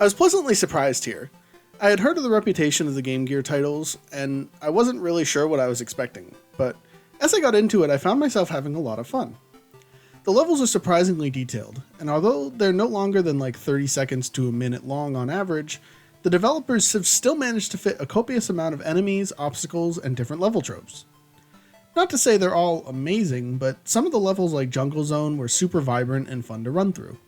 I was pleasantly surprised here. I had heard of the reputation of the Game Gear titles, and I wasn't really sure what I was expecting, but as I got into it, I found myself having a lot of fun. The levels are surprisingly detailed, and although they're no longer than like 30 seconds to a minute long on average, the developers have still managed to fit a copious amount of enemies, obstacles, and different level tropes. Not to say they're all amazing, but some of the levels like Jungle Zone were super vibrant and fun to run through.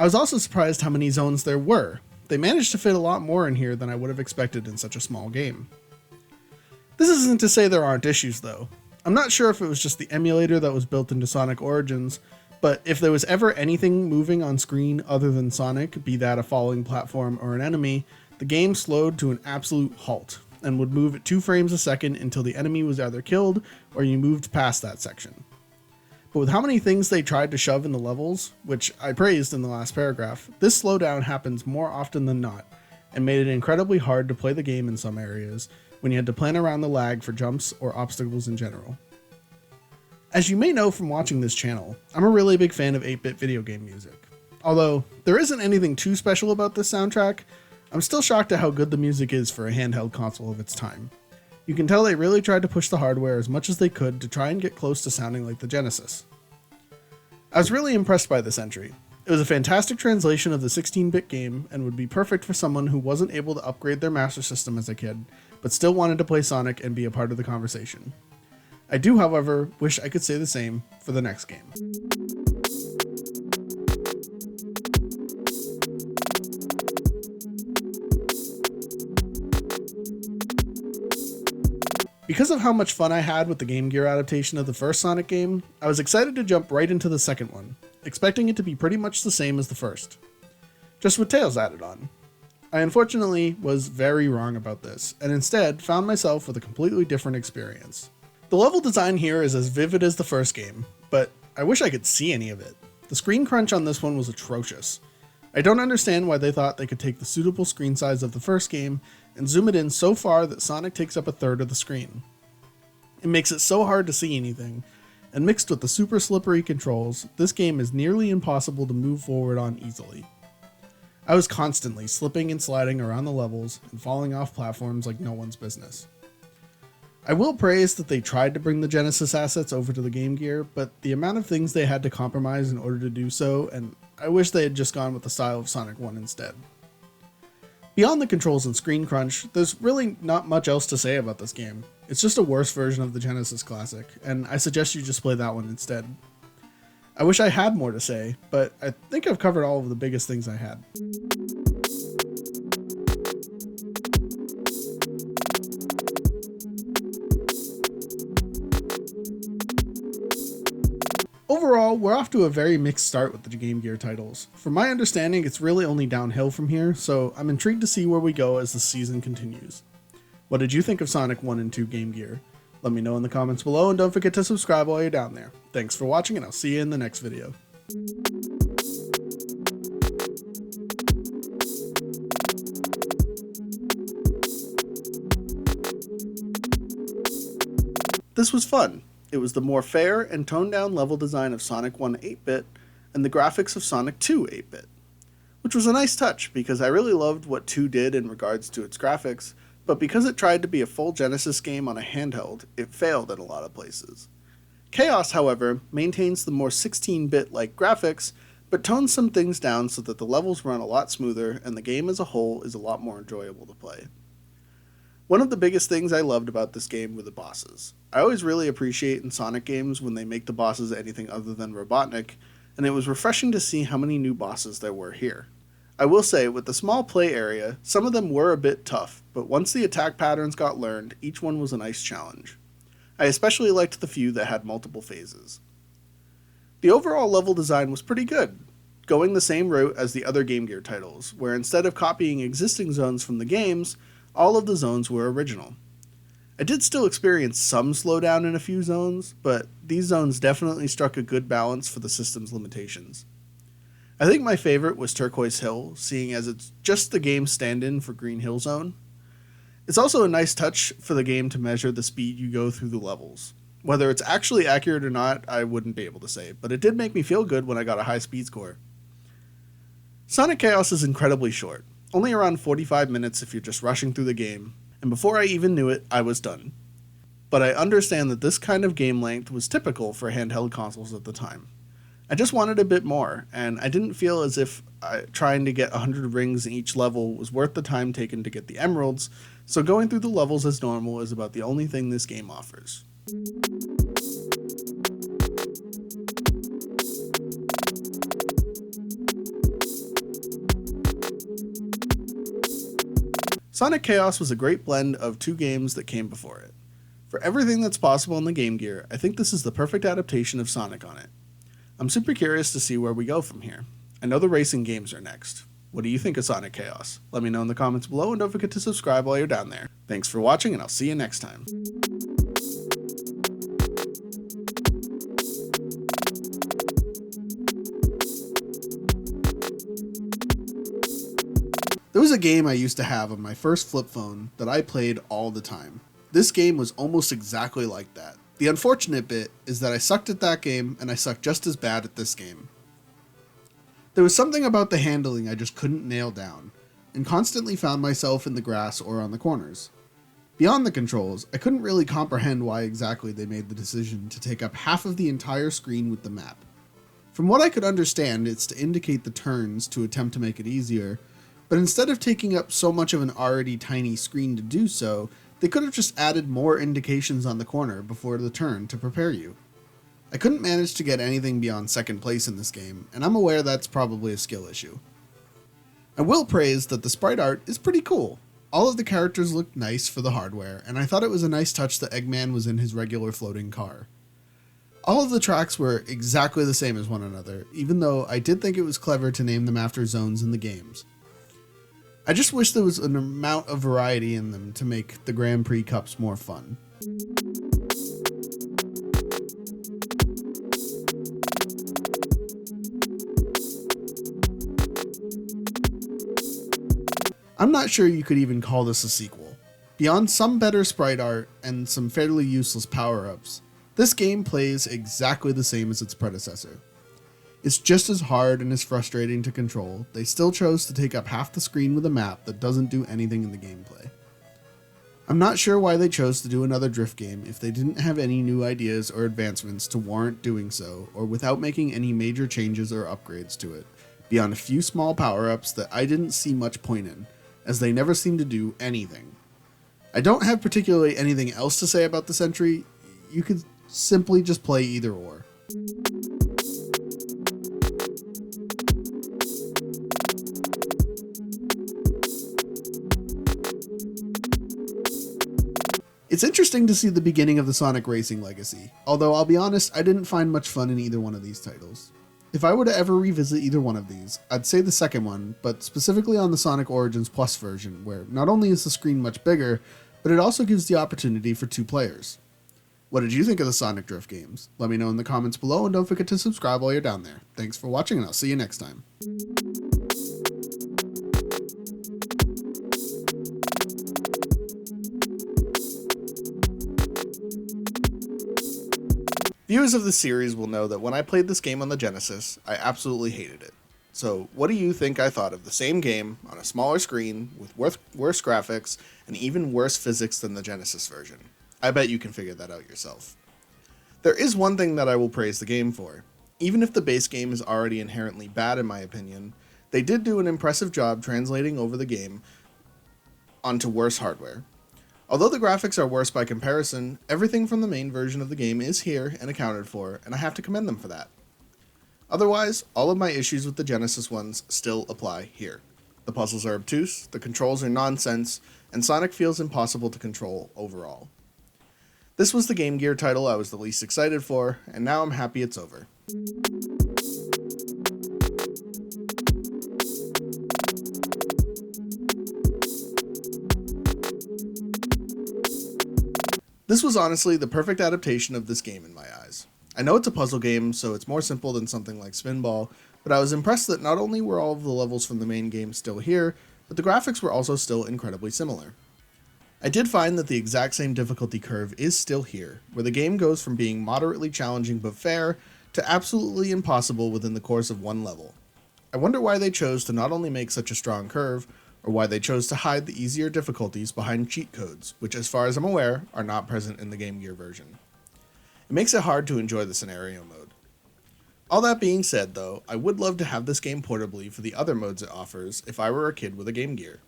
I was also surprised how many zones there were. They managed to fit a lot more in here than I would have expected in such a small game. This isn't to say there aren't issues though. I'm not sure if it was just the emulator that was built into Sonic Origins, but if there was ever anything moving on screen other than Sonic, be that a falling platform or an enemy, the game slowed to an absolute halt and would move at 2 frames a second until the enemy was either killed or you moved past that section. But with how many things they tried to shove in the levels, which I praised in the last paragraph, this slowdown happens more often than not, and made it incredibly hard to play the game in some areas when you had to plan around the lag for jumps or obstacles in general. As you may know from watching this channel, I'm a really big fan of 8-bit video game music. Although there isn't anything too special about this soundtrack, I'm still shocked at how good the music is for a handheld console of its time. You can tell they really tried to push the hardware as much as they could to try and get close to sounding like the Genesis. I was really impressed by this entry. It was a fantastic translation of the 16-bit game and would be perfect for someone who wasn't able to upgrade their Master System as a kid, but still wanted to play Sonic and be a part of the conversation. I do, however, wish I could say the same for the next game. Because of how much fun I had with the Game Gear adaptation of the first Sonic game, I was excited to jump right into the second one, expecting it to be pretty much the same as the first, just with Tails added on. I unfortunately was very wrong about this, and instead found myself with a completely different experience. The level design here is as vivid as the first game, but I wish I could see any of it. The screen crunch on this one was atrocious. I don't understand why they thought they could take the suitable screen size of the first game and zoom it in so far that Sonic takes up a third of the screen. It makes it so hard to see anything, and mixed with the super slippery controls, this game is nearly impossible to move forward on easily. I was constantly slipping and sliding around the levels and falling off platforms like no one's business. I will praise that they tried to bring the Genesis assets over to the Game Gear, but the amount of things they had to compromise in order to do so, and I wish they had just gone with the style of Sonic 1 instead. Beyond the controls and screen crunch, there's really not much else to say about this game. It's just a worse version of the Genesis classic, and I suggest you just play that one instead. I wish I had more to say, but I think I've covered all of the biggest things I had. Overall, we're off to a very mixed start with the Game Gear titles. From my understanding, it's really only downhill from here, so I'm intrigued to see where we go as the season continues. What did you think of Sonic 1 and 2 Game Gear? Let me know in the comments below, and don't forget to subscribe while you're down there. Thanks for watching, and I'll see you in the next video. This was fun. It was the more fair and toned-down level design of Sonic 1 8-bit and the graphics of Sonic 2 8-bit, which was a nice touch because I really loved what 2 did in regards to its graphics, but because it tried to be a full Genesis game on a handheld, it failed in a lot of places. Chaos, however, maintains the more 16-bit-like graphics, but tones some things down so that the levels run a lot smoother and the game as a whole is a lot more enjoyable to play. One of the biggest things I loved about this game were the bosses. I always really appreciate in Sonic games when they make the bosses anything other than Robotnik, and it was refreshing to see how many new bosses there were here. I will say, with the small play area, some of them were a bit tough, but once the attack patterns got learned, each one was a nice challenge. I especially liked the few that had multiple phases. The overall level design was pretty good, going the same route as the other Game Gear titles, where instead of copying existing zones from the games, all of the zones were original. I did still experience some slowdown in a few zones, but these zones definitely struck a good balance for the system's limitations. I think my favorite was Turquoise Hill, seeing as it's just the game's stand-in for Green Hill Zone. It's also a nice touch for the game to measure the speed you go through the levels. Whether it's actually accurate or not, I wouldn't be able to say, but it did make me feel good when I got a high speed score. Sonic Chaos is incredibly short, only around 45 minutes if you're just rushing through the game, and before I even knew it, I was done. But I understand that this kind of game length was typical for handheld consoles at the time. I just wanted a bit more, and I didn't feel as if trying to get 100 rings in each level was worth the time taken to get the emeralds, so going through the levels as normal is about the only thing this game offers. Sonic Chaos was a great blend of two games that came before it. For everything that's possible in the Game Gear, I think this is the perfect adaptation of Sonic on it. I'm super curious to see where we go from here. I know the racing games are next. What do you think of Sonic Chaos? Let me know in the comments below, and don't forget to subscribe while you're down there. Thanks for watching, and I'll see you next time. There was a game I used to have on my first flip phone that I played all the time. This game was almost exactly like that. The unfortunate bit is that I sucked at that game, and I sucked just as bad at this game. There was something about the handling I just couldn't nail down, and constantly found myself in the grass or on the corners. Beyond the controls, I couldn't really comprehend why exactly they made the decision to take up half of the entire screen with the map. From what I could understand, it's to indicate the turns to attempt to make it easier, but instead of taking up so much of an already tiny screen to do so, they could have just added more indications on the corner before the turn to prepare you. I couldn't manage to get anything beyond second place in this game, and I'm aware that's probably a skill issue. I will praise that the sprite art is pretty cool. All of the characters looked nice for the hardware, and I thought it was a nice touch that Eggman was in his regular floating car. All of the tracks were exactly the same as one another, even though I did think it was clever to name them after zones in the games. I just wish there was an amount of variety in them to make the Grand Prix Cups more fun. I'm not sure you could even call this a sequel. Beyond some better sprite art and some fairly useless power-ups, this game plays exactly the same as its predecessor. It's just as hard and as frustrating to control. They still chose to take up half the screen with a map that doesn't do anything in the gameplay. I'm not sure why they chose to do another drift game if they didn't have any new ideas or advancements to warrant doing so, or without making any major changes or upgrades to it, beyond a few small power-ups that I didn't see much point in, as they never seem to do anything. I don't have particularly anything else to say about this entry. You could simply just play either or. It's interesting to see the beginning of the Sonic Racing legacy, although I'll be honest, I didn't find much fun in either one of these titles. If I were to ever revisit either one of these, I'd say the second one, but specifically on the Sonic Origins Plus version, where not only is the screen much bigger, but it also gives the opportunity for 2 players. What did you think of the Sonic Drift games? Let me know in the comments below, and don't forget to subscribe while you're down there. Thanks for watching, and I'll see you next time. Viewers of this series will know that when I played this game on the Genesis, I absolutely hated it. So what do you think I thought of the same game on a smaller screen with worse graphics and even worse physics than the Genesis version? I bet you can figure that out yourself. There is one thing that I will praise the game for. Even if the base game is already inherently bad in my opinion, they did do an impressive job translating over the game onto worse hardware. Although the graphics are worse by comparison, everything from the main version of the game is here and accounted for, and I have to commend them for that. Otherwise, all of my issues with the Genesis ones still apply here. The puzzles are obtuse, the controls are nonsense, and Sonic feels impossible to control overall. This was the Game Gear title I was the least excited for, and now I'm happy it's over. This was honestly the perfect adaptation of this game in my eyes. I know it's a puzzle game, so it's more simple than something like Spinball, but I was impressed that not only were all of the levels from the main game still here, but the graphics were also still incredibly similar. I did find that the exact same difficulty curve is still here, where the game goes from being moderately challenging but fair, to absolutely impossible within the course of one level. I wonder why they chose to not only make such a strong curve, or why they chose to hide the easier difficulties behind cheat codes, which as far as I'm aware, are not present in the Game Gear version. It makes it hard to enjoy the scenario mode. All that being said though, I would love to have this game portably for the other modes it offers if I were a kid with a Game Gear.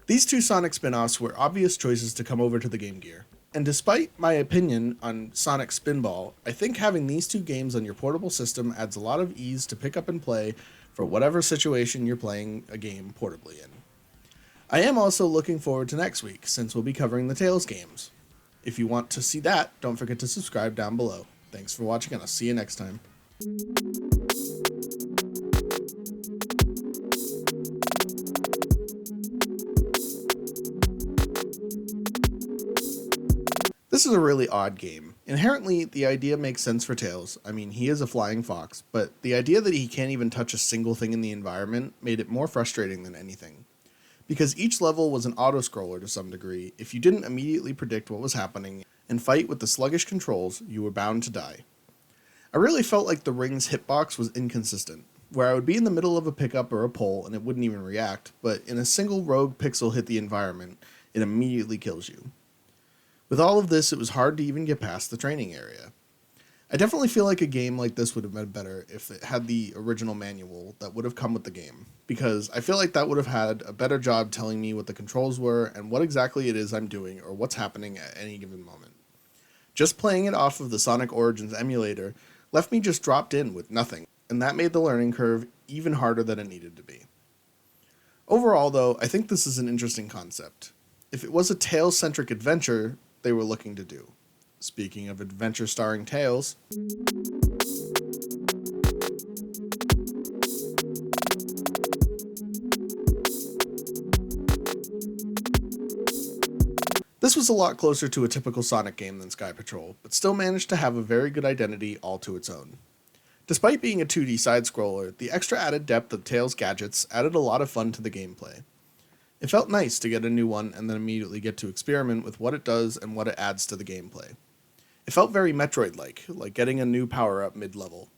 These two Sonic spin-offs were obvious choices to come over to the Game Gear. And despite my opinion on Sonic Spinball, I think having these two games on your portable system adds a lot of ease to pick up and play for whatever situation you're playing a game portably in. I am also looking forward to next week, since we'll be covering the Tails games. If you want to see that, don't forget to subscribe down below. Thanks for watching, and I'll see you next time. This is a really odd game. Inherently, the idea makes sense for Tails. I mean, he is a flying fox, but the idea that he can't even touch a single thing in the environment made it more frustrating than anything. Because each level was an auto-scroller to some degree, if you didn't immediately predict what was happening and fight with the sluggish controls, you were bound to die. I really felt like the ring's hitbox was inconsistent, where I would be in the middle of a pickup or a pole and it wouldn't even react, but in a single rogue pixel hit the environment, it immediately kills you. With all of this, it was hard to even get past the training area. I definitely feel like a game like this would have been better if it had the original manual that would have come with the game, because I feel like that would have had a better job telling me what the controls were and what exactly it is I'm doing or what's happening at any given moment. Just playing it off of the Sonic Origins emulator left me just dropped in with nothing, and that made the learning curve even harder than it needed to be. Overall though, I think this is an interesting concept. If it was a Tails-centric adventure they were looking to do. Speaking of adventure starring Tails, this was a lot closer to a typical Sonic game than Sky Patrol, but still managed to have a very good identity all to its own. Despite being a 2D side-scroller, the extra added depth of Tails' gadgets added a lot of fun to the gameplay. It felt nice to get a new one and then immediately get to experiment with what it does and what it adds to the gameplay. It felt very Metroid-like getting a new power-up mid-level.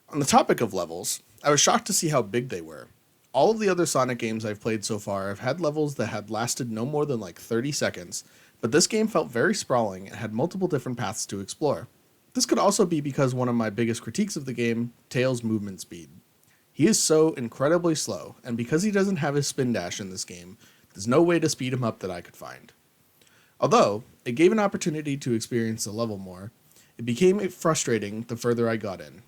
On the topic of levels, I was shocked to see how big they were. All of the other Sonic games I've played so far have had levels that had lasted no more than 30 seconds, but this game felt very sprawling and had multiple different paths to explore. This could also be because one of my biggest critiques of the game, Tails' movement speed. He is so incredibly slow, and because he doesn't have his spin dash in this game, there's no way to speed him up that I could find. Although, it gave an opportunity to experience the level more, it became frustrating the further I got in.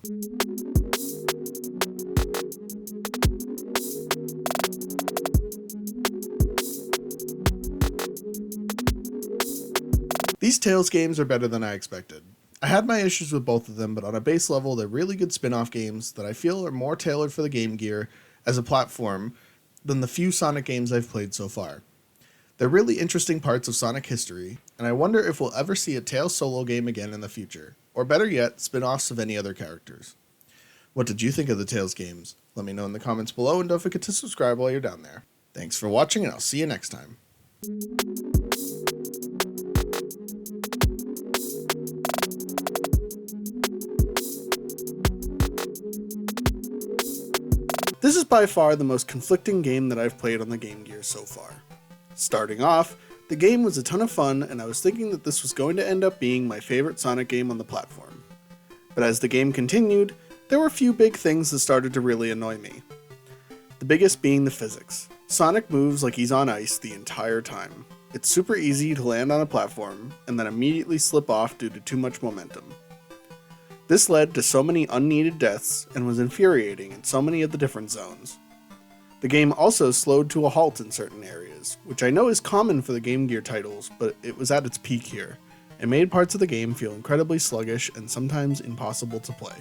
These Tails games are better than I expected. I had my issues with both of them, but on a base level, they're really good spin-off games that I feel are more tailored for the Game Gear as a platform than the few Sonic games I've played so far. They're really interesting parts of Sonic history, and I wonder if we'll ever see a Tails solo game again in the future, or better yet, spin-offs of any other characters. What did you think of the Tails games? Let me know in the comments below, and don't forget to subscribe while you're down there. Thanks for watching, and I'll see you next time. This is by far the most conflicting game that I've played on the Game Gear so far. Starting off, the game was a ton of fun and I was thinking that this was going to end up being my favorite Sonic game on the platform. But as the game continued, there were a few big things that started to really annoy me. The biggest being the physics. Sonic moves like he's on ice the entire time. It's super easy to land on a platform and then immediately slip off due to too much momentum. This led to so many unneeded deaths and was infuriating in so many of the different zones. The game also slowed to a halt in certain areas, which I know is common for the Game Gear titles, but it was at its peak here, and made parts of the game feel incredibly sluggish and sometimes impossible to play.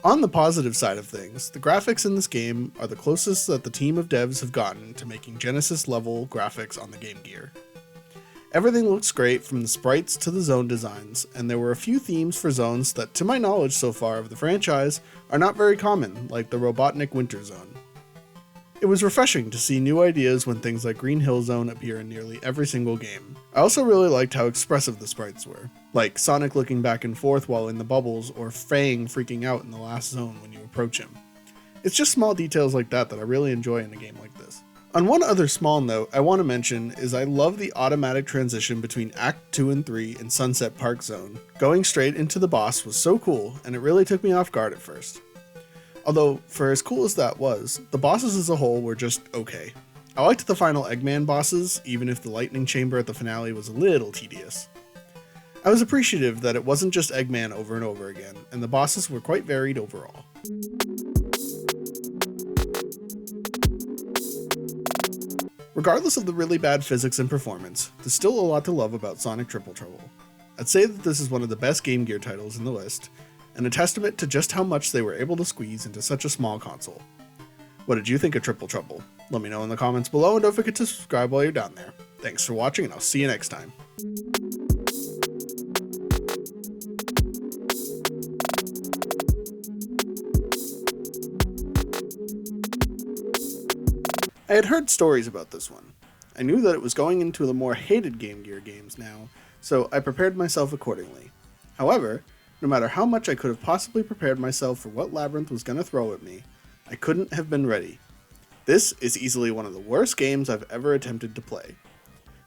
On the positive side of things, the graphics in this game are the closest that the team of devs have gotten to making Genesis level graphics on the Game Gear. Everything looks great from the sprites to the zone designs, and there were a few themes for zones that, to my knowledge so far of the franchise, are not very common, like the Robotnik Winter Zone. It was refreshing to see new ideas when things like Green Hill Zone appear in nearly every single game. I also really liked how expressive the sprites were, like Sonic looking back and forth while in the bubbles, or Fang freaking out in the last zone when you approach him. It's just small details like that that I really enjoy in a game like this. On one other small note I want to mention is I love the automatic transition between Act 2 and 3 in Sunset Park Zone. Going straight into the boss was so cool, and it really took me off guard at first. Although, for as cool as that was, the bosses as a whole were just okay. I liked the final Eggman bosses, even if the lightning chamber at the finale was a little tedious. I was appreciative that it wasn't just Eggman over and over again, and the bosses were quite varied overall. Regardless of the really bad physics and performance, there's still a lot to love about Sonic Triple Trouble. I'd say that this is one of the best Game Gear titles in the list, and a testament to just how much they were able to squeeze into such a small console. What did you think of Triple Trouble? Let me know in the comments below, and don't forget to subscribe while you're down there. Thanks for watching, and I'll see you next time. I had heard stories about this one. I knew that it was going into the more hated Game Gear games now, so I prepared myself accordingly. However, no matter how much I could have possibly prepared myself for what Labyrinth was going to throw at me, I couldn't have been ready. This is easily one of the worst games I've ever attempted to play.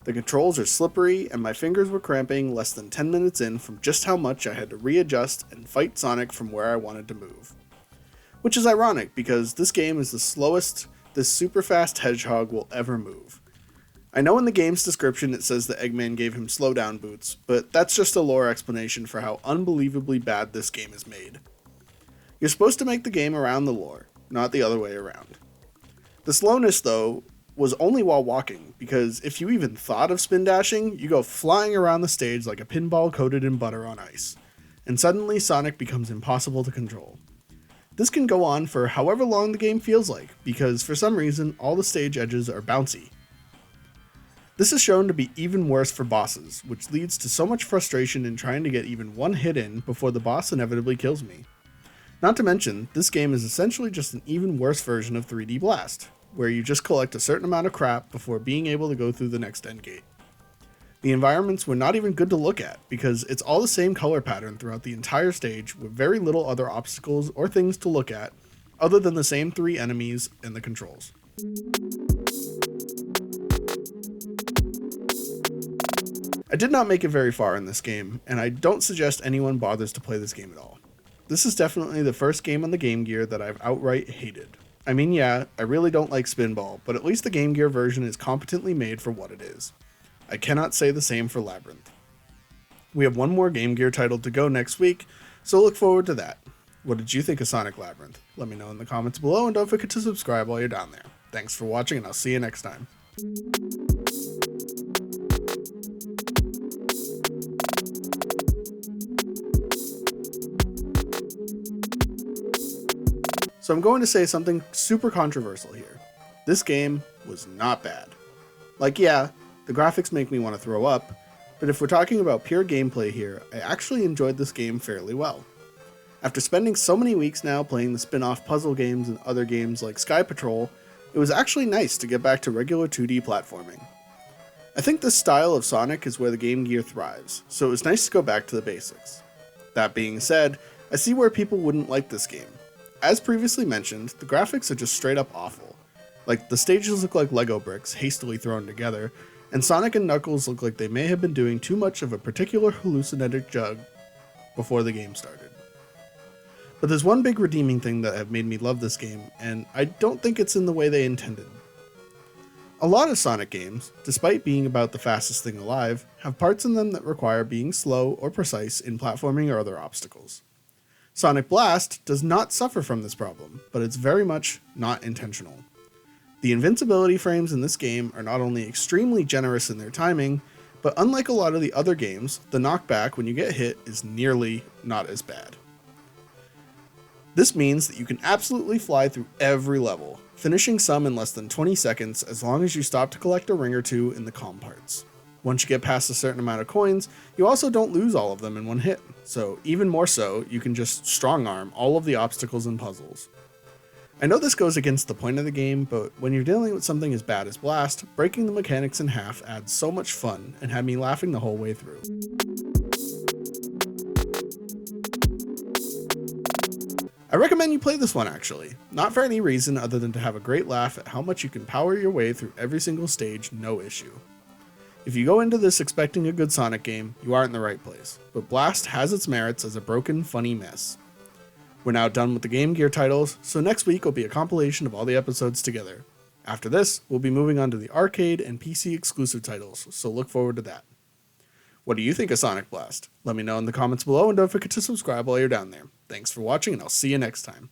The controls are slippery, and my fingers were cramping less than 10 minutes in from just how much I had to readjust and fight Sonic from where I wanted to move. Which is ironic, because this game is the slowest this super fast hedgehog will ever move. I know in the game's description it says that Eggman gave him slowdown boots, but that's just a lore explanation for how unbelievably bad this game is made. You're supposed to make the game around the lore, not the other way around. The slowness, though, was only while walking, because if you even thought of spin dashing, you go flying around the stage like a pinball coated in butter on ice, and suddenly Sonic becomes impossible to control. This can go on for however long the game feels like, because for some reason all the stage edges are bouncy. This is shown to be even worse for bosses, which leads to so much frustration in trying to get even one hit in before the boss inevitably kills me. Not to mention, this game is essentially just an even worse version of 3D Blast, where you just collect a certain amount of crap before being able to go through the next end gate. The environments were not even good to look at, because it's all the same color pattern throughout the entire stage with very little other obstacles or things to look at, other than the same 3 enemies and the controls. I did not make it very far in this game, and I don't suggest anyone bothers to play this game at all. This is definitely the first game on the Game Gear that I've outright hated. I mean, yeah, I really don't like Spinball, but at least the Game Gear version is competently made for what it is. I cannot say the same for Labyrinth. We have one more Game Gear title to go next week, so look forward to that. What did you think of Sonic Labyrinth? Let me know in the comments below, and don't forget to subscribe while you're down there. Thanks for watching, and I'll see you next time. So I'm going to say something super controversial here. This game was not bad. Like, yeah, the graphics make me want to throw up, but if we're talking about pure gameplay here, I actually enjoyed this game fairly well. After spending so many weeks now playing the spin-off puzzle games and other games like Sky Patrol, it was actually nice to get back to regular 2D platforming. I think this style of Sonic is where the Game Gear thrives, so it was nice to go back to the basics. That being said, I see where people wouldn't like this game. As previously mentioned, the graphics are just straight up awful. Like, the stages look like Lego bricks hastily thrown together, and Sonic and Knuckles look like they may have been doing too much of a particular hallucinogenic drug before the game started. But there's one big redeeming thing that have made me love this game, and I don't think it's in the way they intended. A lot of Sonic games, despite being about the fastest thing alive, have parts in them that require being slow or precise in platforming or other obstacles. Sonic Blast does not suffer from this problem, but it's very much not intentional. The invincibility frames in this game are not only extremely generous in their timing, but unlike a lot of the other games, the knockback when you get hit is nearly not as bad. This means that you can absolutely fly through every level, finishing some in less than 20 seconds as long as you stop to collect a ring or two in the comm parts. Once you get past a certain amount of coins, you also don't lose all of them in one hit, so even more so, you can just strong arm all of the obstacles and puzzles. I know this goes against the point of the game, but when you're dealing with something as bad as Blast, breaking the mechanics in half adds so much fun and had me laughing the whole way through. I recommend you play this one actually, not for any reason other than to have a great laugh at how much you can power your way through every single stage, no issue. If you go into this expecting a good Sonic game, you aren't in the right place, but Blast has its merits as a broken, funny mess. We're now done with the Game Gear titles, so next week will be a compilation of all the episodes together. After this, we'll be moving on to the arcade and PC exclusive titles, so look forward to that. What do you think of Sonic Blast? Let me know in the comments below and don't forget to subscribe while you're down there. Thanks for watching and I'll see you next time.